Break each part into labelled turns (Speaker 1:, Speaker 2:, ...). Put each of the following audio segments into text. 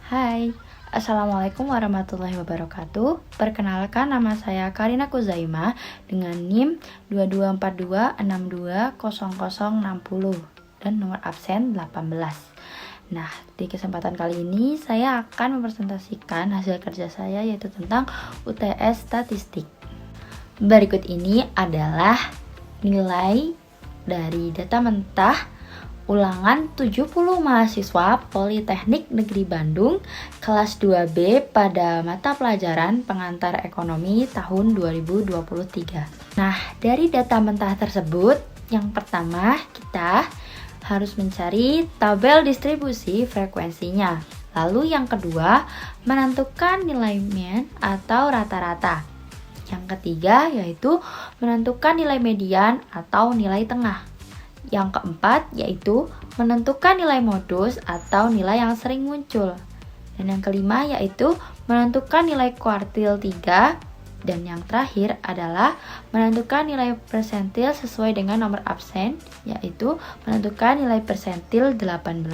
Speaker 1: Hai, Assalamualaikum warahmatullahi wabarakatuh. Perkenalkan, nama saya Karina Kuzaima dengan NIM 2242620060 dan nomor absen 18. Nah, di kesempatan kali ini saya akan mempresentasikan hasil kerja saya, yaitu tentang UTS Statistik. Berikut ini adalah nilai dari data mentah ulangan 70 mahasiswa Politeknik Negeri Bandung kelas 2B pada mata pelajaran pengantar ekonomi tahun 2023. Nah, dari data mentah tersebut, yang pertama kita harus mencari tabel distribusi frekuensinya. Lalu yang kedua, menentukan nilai mean atau rata-rata. Yang ketiga yaitu menentukan nilai median atau nilai tengah. Yang keempat yaitu menentukan nilai modus atau nilai yang sering muncul. Dan yang kelima yaitu menentukan nilai kuartil 3. Dan yang terakhir adalah menentukan nilai persentil sesuai dengan nomor absen, yaitu menentukan nilai persentil 18.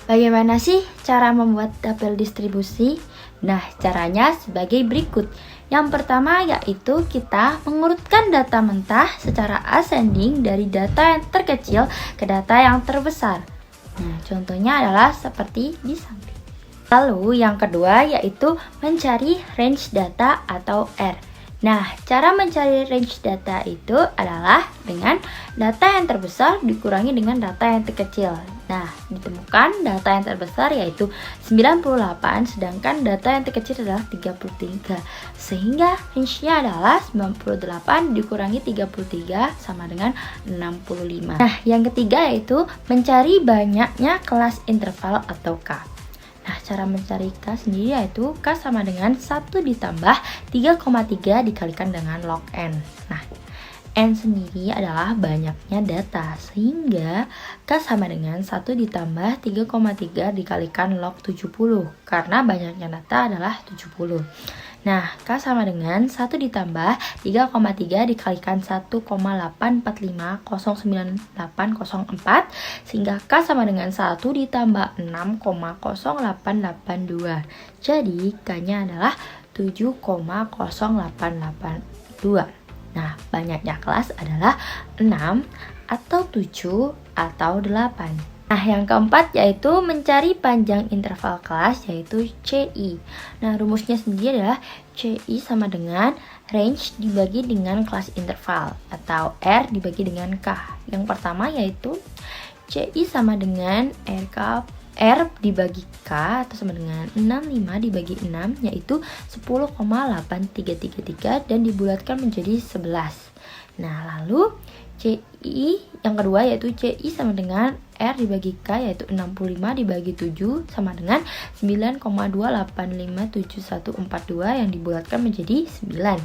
Speaker 1: Bagaimana sih cara membuat tabel distribusi? Nah, caranya sebagai berikut. Yang pertama yaitu kita mengurutkan data mentah secara ascending dari data yang terkecil ke data yang terbesar. Nah, contohnya adalah seperti di samping. Lalu yang kedua yaitu mencari range data atau R. Nah, cara mencari range data itu adalah dengan data yang terbesar dikurangi dengan data yang terkecil. Nah, ditemukan data yang terbesar yaitu 98, sedangkan data yang terkecil adalah 33. Sehingga range-nya adalah 98 dikurangi 33 sama dengan 65. Nah, yang ketiga yaitu mencari banyaknya kelas interval atau K. Nah, cara mencari K sendiri yaitu K sama dengan 1 ditambah 3,3 dikalikan dengan log N. Nah, N sendiri adalah banyaknya data, sehingga K sama dengan 1 ditambah 3,3 dikalikan log 70, karena banyaknya data adalah 70. Nah, K sama dengan 1 ditambah 3,3 dikalikan 1,84509,804, sehingga K sama dengan 1 ditambah 6,0882. Jadi, K-nya adalah 7,0882. Nah, banyaknya kelas adalah 6 atau 7 atau 8. Nah, yang keempat yaitu mencari panjang interval kelas, yaitu CI. Nah, rumusnya sendiri adalah CI sama dengan range dibagi dengan kelas interval, atau R dibagi dengan K. Yang pertama yaitu CI sama dengan R dibagi K atau sama dengan 65 dibagi 6, yaitu 10,8333 dan dibulatkan menjadi 11. Nah, lalu CI yang kedua yaitu CI sama dengan R dibagi K, yaitu 65 dibagi 7 sama dengan 9,2857142 yang dibulatkan menjadi 9.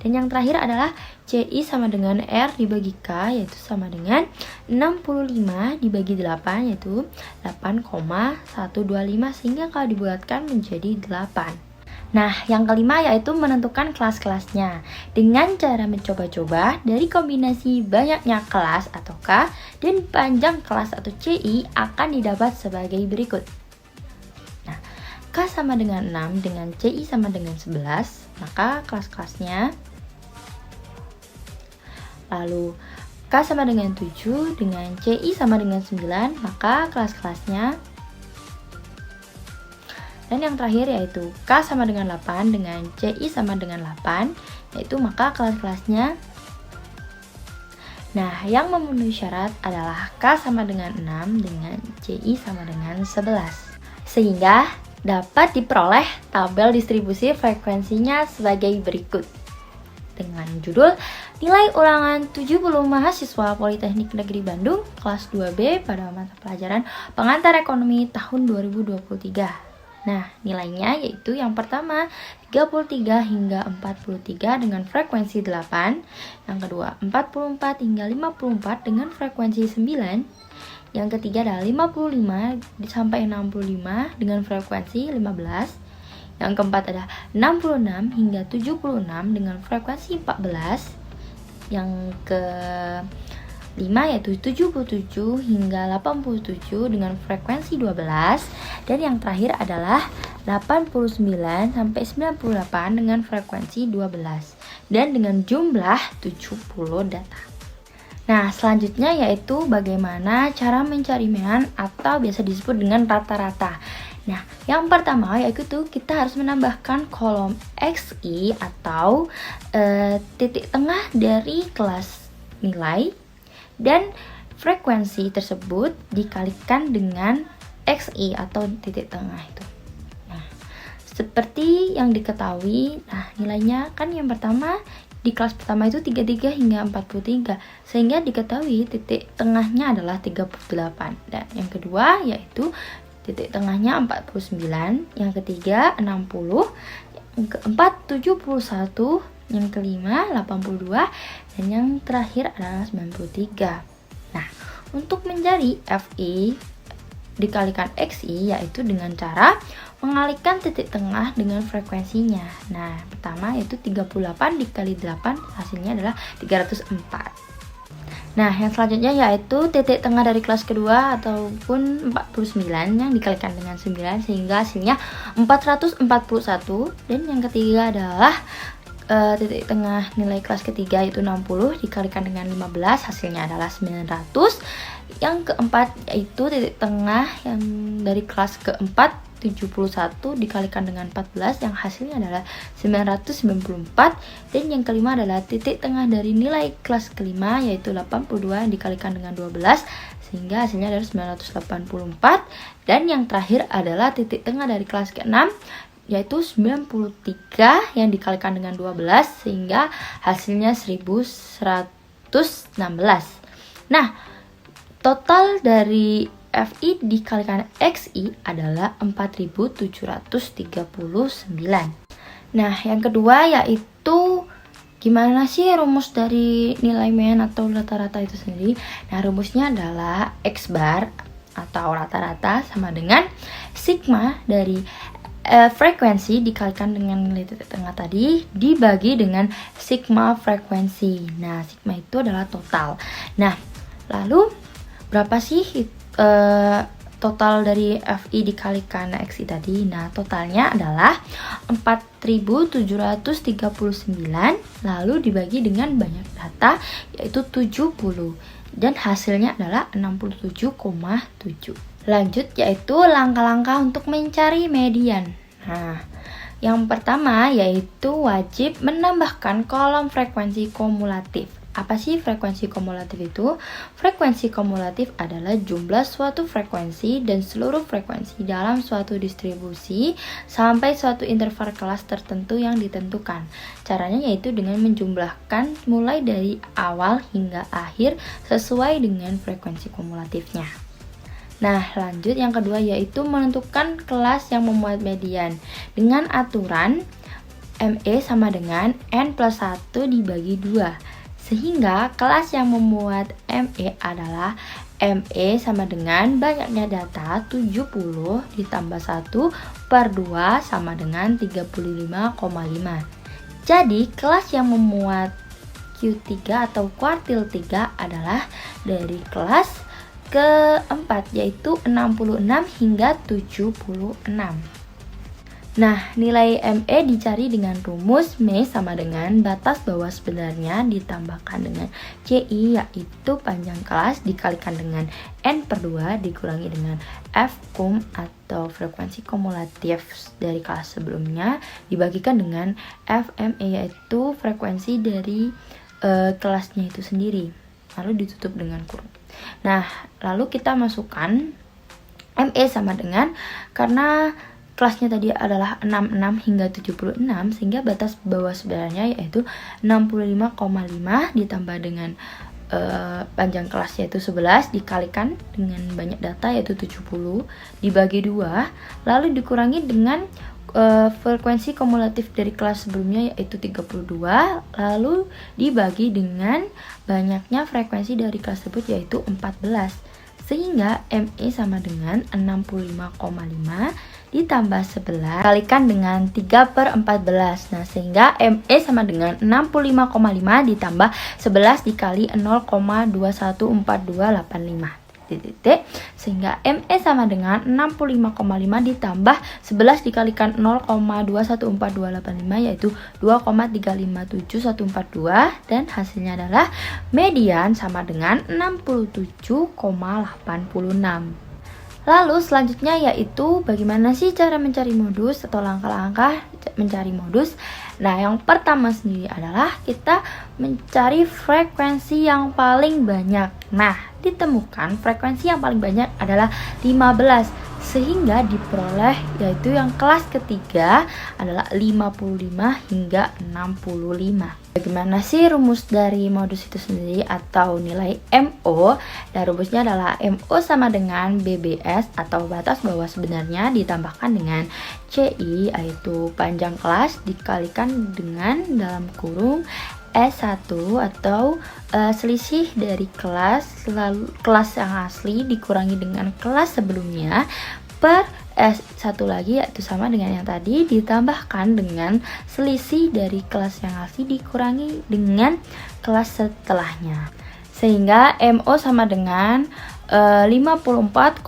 Speaker 1: Dan yang terakhir adalah CI sama dengan R dibagi K, yaitu sama dengan 65 dibagi 8, yaitu 8,125, sehingga kalau dibulatkan menjadi 8. Nah, yang kelima yaitu menentukan kelas-kelasnya dengan cara mencoba-coba dari kombinasi banyaknya kelas atau K dan panjang kelas atau CI akan didapat sebagai berikut. Nah, K sama dengan 6 dengan CI sama dengan 11, maka kelas-kelasnya. Lalu K sama dengan 7 dengan CI sama dengan 9, maka kelas-kelasnya. Dan yang terakhir yaitu K sama dengan 8 dengan CI sama dengan 8, yaitu maka kelas-kelasnya. Nah, yang memenuhi syarat adalah K sama dengan 6 dengan CI sama dengan 11. Sehingga dapat diperoleh tabel distribusi frekuensinya sebagai berikut. Dengan judul nilai ulangan 70 mahasiswa Politeknik Negeri Bandung kelas 2B pada mata pelajaran pengantar ekonomi tahun 2023. Nah, nilainya yaitu yang pertama 33 hingga 43 dengan frekuensi 8, yang kedua 44 hingga 54 dengan frekuensi 9, yang ketiga adalah 55 sampai 65 dengan frekuensi 15, yang keempat adalah 66 hingga 76 dengan frekuensi 14, yang ke 5 yaitu 77 hingga 87 dengan frekuensi 12, Dan yang terakhir adalah 89 sampai 98 dengan frekuensi 12 dan dengan jumlah 70 data. Nah, selanjutnya yaitu bagaimana cara mencari mean atau biasa disebut dengan rata-rata. Nah, yang pertama yaitu kita harus menambahkan kolom XI atau titik tengah dari kelas nilai dan frekuensi tersebut dikalikan dengan XI atau titik tengah itu. Seperti yang diketahui, nilainya kan yang pertama di kelas pertama itu 33 hingga 43, sehingga diketahui titik tengahnya adalah 38. Dan yang kedua yaitu titik tengahnya 49, yang ketiga 60, yang keempat 71, yang kelima 82, dan yang terakhir adalah 93. Nah, untuk mencari FI dikalikan XI yaitu dengan cara mengalihkan titik tengah dengan frekuensinya. Nah, pertama yaitu 38 dikali 8 hasilnya adalah 304. Nah, yang selanjutnya yaitu titik tengah dari kelas kedua ataupun 49 yang dikalikan dengan 9 sehingga hasilnya 441. Dan yang ketiga adalah titik tengah nilai kelas ketiga yaitu 60 dikalikan dengan 15 hasilnya adalah 900. Yang keempat yaitu titik tengah yang dari kelas keempat 71 dikalikan dengan 14 yang hasilnya adalah 994. Dan yang kelima adalah titik tengah dari nilai kelas kelima yaitu 82 dikalikan dengan 12 sehingga hasilnya adalah 984. Dan yang terakhir adalah titik tengah dari kelas ke-6 yaitu 93 yang dikalikan dengan 12 sehingga hasilnya 1116. Nah, total dari FI dikalikan XI adalah 4739. Nah, yang kedua yaitu gimana sih rumus dari nilai mean atau rata-rata itu sendiri? Nah, rumusnya adalah X bar atau rata-rata sama dengan sigma dari frekuensi dikalikan dengan nilai titik tengah tadi dibagi dengan sigma frekuensi. Nah, sigma itu adalah total. Nah, lalu berapa sih total dari FI dikalikan XI tadi? Nah, totalnya adalah 4739 lalu dibagi dengan banyak data yaitu 70 dan hasilnya adalah 67,7. Lanjut yaitu langkah-langkah untuk mencari median. Nah, yang pertama yaitu wajib menambahkan kolom frekuensi kumulatif. Apa sih frekuensi kumulatif itu? Frekuensi kumulatif adalah jumlah suatu frekuensi dan seluruh frekuensi dalam suatu distribusi sampai suatu interval kelas tertentu yang ditentukan. Caranya yaitu dengan menjumlahkan mulai dari awal hingga akhir sesuai dengan frekuensi kumulatifnya. Nah, lanjut yang kedua yaitu menentukan kelas yang memuat median dengan aturan ME sama dengan N plus 1 dibagi 2. Sehingga kelas yang memuat ME adalah ME sama dengan banyaknya data 70 ditambah 1 per 2 sama dengan 35,5. Jadi kelas yang memuat Q3 atau kuartil 3 adalah dari kelas keempat yaitu 66 hingga 76. Nah, nilai ME dicari dengan rumus M sama dengan batas bawah sebenarnya ditambahkan dengan CI yaitu panjang kelas dikalikan dengan N per 2 dikurangi dengan F cum atau frekuensi kumulatif dari kelas sebelumnya dibagikan dengan FME yaitu frekuensi dari kelasnya itu sendiri lalu ditutup dengan kurung. Nah, lalu kita masukkan ME sama dengan karena kelasnya tadi adalah 66 hingga 76 sehingga batas bawah sebenarnya yaitu 65,5 ditambah dengan panjang kelasnya itu 11 dikalikan dengan banyak data yaitu 70 dibagi 2 lalu dikurangi dengan frekuensi kumulatif dari kelas sebelumnya yaitu 32 lalu dibagi dengan banyaknya frekuensi dari kelas tersebut yaitu 14 sehingga ME sama dengan 65,5 ditambah 11 kalikan dengan 3 per 14. Nah, sehingga ME sama dengan 65,5 ditambah 11 dikali 0,214285. titik, sehingga ME sama dengan 65,5 ditambah 11 dikalikan 0,214285 yaitu 2,357142, dan hasilnya adalah median sama dengan 67,86. Lalu selanjutnya yaitu bagaimana sih cara mencari modus atau langkah-langkah mencari modus. Nah, yang pertama sendiri adalah kita mencari frekuensi yang paling banyak. Nah, ditemukan frekuensi yang paling banyak adalah 15, sehingga diperoleh yaitu yang kelas ketiga adalah 55 hingga 65. Bagaimana sih rumus dari modus itu sendiri atau nilai MO? Dan rumusnya adalah MO sama dengan BBS atau batas bawah sebenarnya ditambahkan dengan CI, yaitu panjang kelas dikalikan dengan dalam kurung S1 atau selisih dari kelas, lalu kelas yang asli dikurangi dengan kelas sebelumnya per S1 lagi, yaitu sama dengan yang tadi ditambahkan dengan selisih dari kelas yang asli dikurangi dengan kelas setelahnya, sehingga MO sama dengan 54,5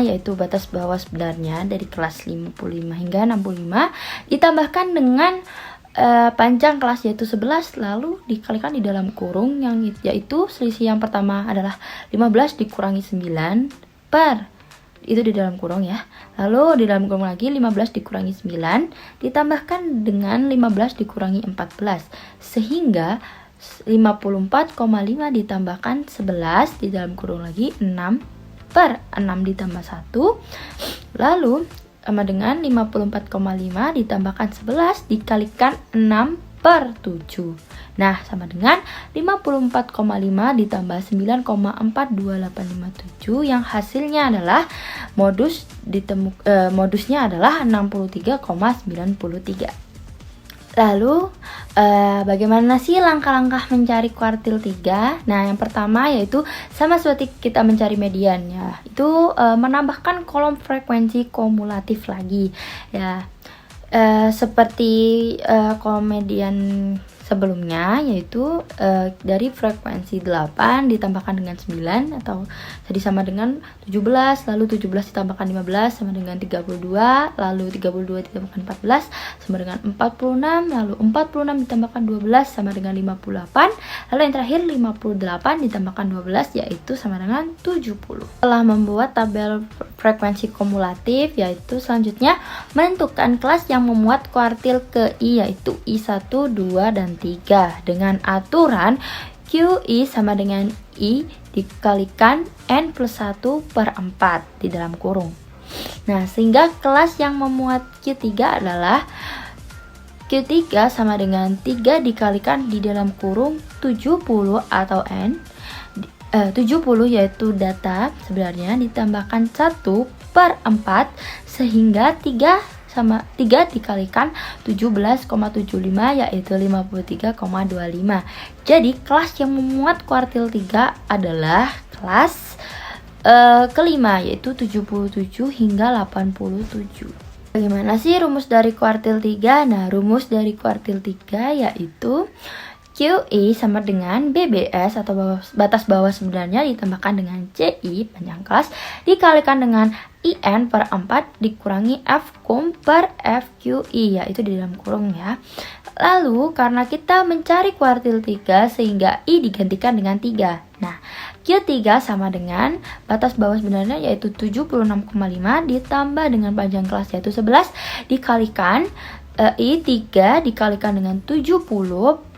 Speaker 1: yaitu batas bawah sebenarnya dari kelas 55 hingga 65 ditambahkan dengan panjang kelas yaitu 11, lalu dikalikan di dalam kurung yang yaitu selisih yang pertama adalah 15 dikurangi 9 per itu di dalam kurung ya. Lalu di dalam kurung lagi 15 dikurangi 9 ditambahkan dengan 15 dikurangi 14, sehingga 54,5 ditambahkan 11 di dalam kurung lagi 6 per 6 ditambah 1, lalu sama dengan 54,5 ditambahkan 11 dikalikan 6 per 7. Nah, sama dengan 54,5 ditambah 9,42857 yang hasilnya adalah modusnya adalah 63,93. Lalu bagaimana sih langkah-langkah mencari kuartil 3? Nah, yang pertama yaitu sama seperti kita mencari median ya. Itu menambahkan kolom frekuensi kumulatif lagi ya. Seperti kolom median sebelumnya, yaitu dari frekuensi 8 ditambahkan dengan 9 atau tadi sama dengan 17, lalu 17 ditambahkan 15 sama dengan 32, lalu 32 ditambahkan 14 sama dengan 46, lalu 46 ditambahkan 12 sama dengan 58, lalu yang terakhir 58 ditambahkan 12 yaitu sama dengan 70. Setelah membuat tabel frekuensi kumulatif, yaitu selanjutnya menentukan kelas yang memuat kuartil ke I, yaitu I1, 2, dan 3 dengan aturan QI sama dengan I dikalikan N plus 1 per 4 di dalam kurung. Nah, sehingga kelas yang memuat Q3 adalah Q3 sama dengan 3 dikalikan di dalam kurung 70 atau N 70 yaitu data sebenarnya ditambahkan 1 per 4 sehingga 3 dikalikan 17,75 yaitu 53,25. Jadi kelas yang memuat kuartil 3 adalah kelas kelima yaitu 77 hingga 87. Bagaimana sih rumus dari kuartil 3? Nah, rumus dari kuartil 3 yaitu QI sama dengan BBS atau batas bawah sebenarnya ditambahkan dengan CI panjang kelas dikalikan dengan IN per 4 dikurangi F kum per FQI, yaitu di dalam kurung ya. Lalu karena kita mencari kuartil 3 sehingga I digantikan dengan 3. Nah, Q3 sama dengan batas bawah sebenarnya yaitu 76,5 ditambah dengan panjang kelas yaitu 11 dikalikan I3 dikalikan dengan 70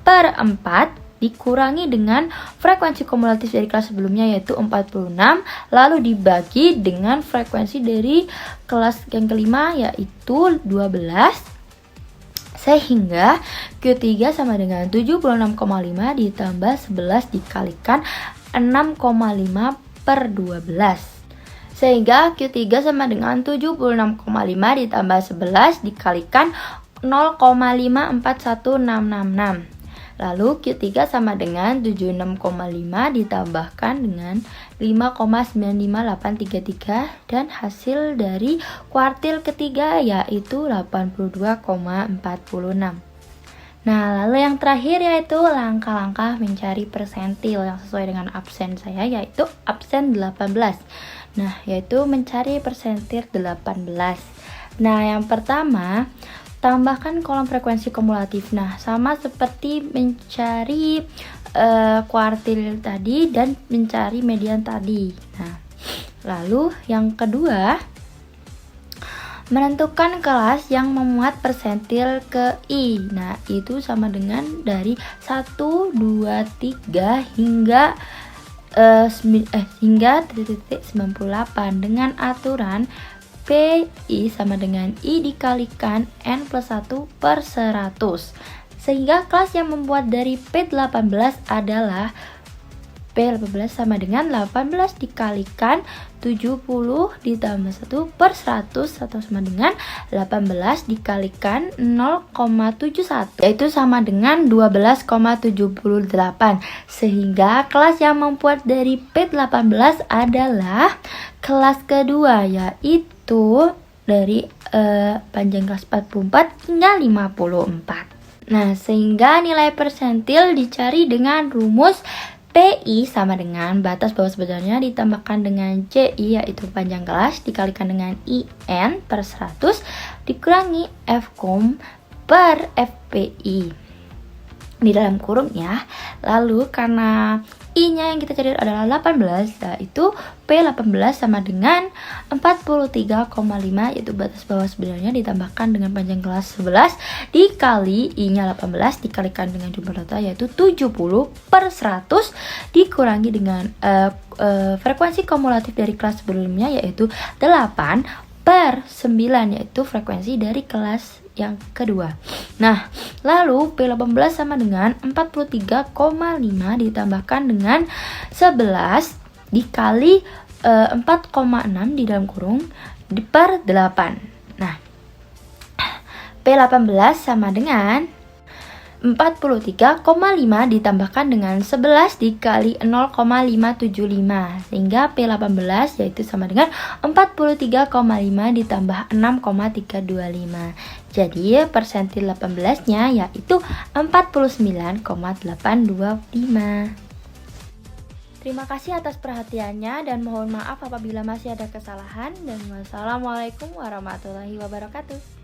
Speaker 1: per 4 dikurangi dengan frekuensi kumulatif dari kelas sebelumnya yaitu 46, lalu dibagi dengan frekuensi dari kelas yang kelima yaitu 12, sehingga Q3 sama dengan 76,5 ditambah 11 dikalikan 6,5 per 12, sehingga Q3 sama dengan 76,5 ditambah 11 dikalikan 0,541666. Lalu Q3 sama dengan 76,5 ditambahkan dengan 5,95833 dan hasil dari kuartil ketiga yaitu 82,46. Nah, lalu yang terakhir yaitu langkah-langkah mencari persentil yang sesuai dengan absen saya, yaitu absen 18. Nah, yaitu mencari persentil 18. Nah, yang pertama, tambahkan kolom frekuensi kumulatif. Nah, sama seperti mencari kuartil tadi dan mencari median tadi. Nah, lalu yang kedua, menentukan kelas yang memuat persentil ke I. Nah, itu sama dengan dari 1, 2, 3 hingga hingga titik 98 dengan aturan PI sama dengan I dikalikan N plus 1 per 100. Sehingga kelas yang membuat dari P18 adalah P18 sama dengan 18 dikalikan 70 ditambah 1 per 100 atau sama dengan 18 dikalikan 0,71 yaitu sama dengan 12,78. Sehingga kelas yang membuat dari P18 adalah kelas kedua, yaitu dari panjang kelas 44 hingga 54. Nah, sehingga nilai persentil dicari dengan rumus PI sama dengan batas bawah sebenarnya ditambahkan dengan CI, yaitu panjang kelas, dikalikan dengan IN per 100 dikurangi Fkom per FPI di dalam kurung ya. Lalu karena I-nya yang kita cari adalah 18, yaitu P18 sama dengan 43,5, yaitu batas bawah sebenarnya ditambahkan dengan panjang kelas 11 dikali I-nya 18 dikalikan dengan jumlah data yaitu 70 per 100 dikurangi dengan frekuensi kumulatif dari kelas sebelumnya yaitu 8 per 9, yaitu frekuensi dari kelas yang kedua. Nah, lalu P18 sama dengan 43,5 ditambahkan dengan 11 dikali 4,6 di dalam kurung per 8. Nah, P18 sama dengan 43,5 ditambahkan dengan 11 dikali 0,575 sehingga P18 yaitu sama dengan 43,5 ditambah 6,325. Jadi persentil 18-nya yaitu 49,825. Terima kasih atas perhatiannya dan mohon maaf apabila masih ada kesalahan, dan wassalamualaikum warahmatullahi wabarakatuh.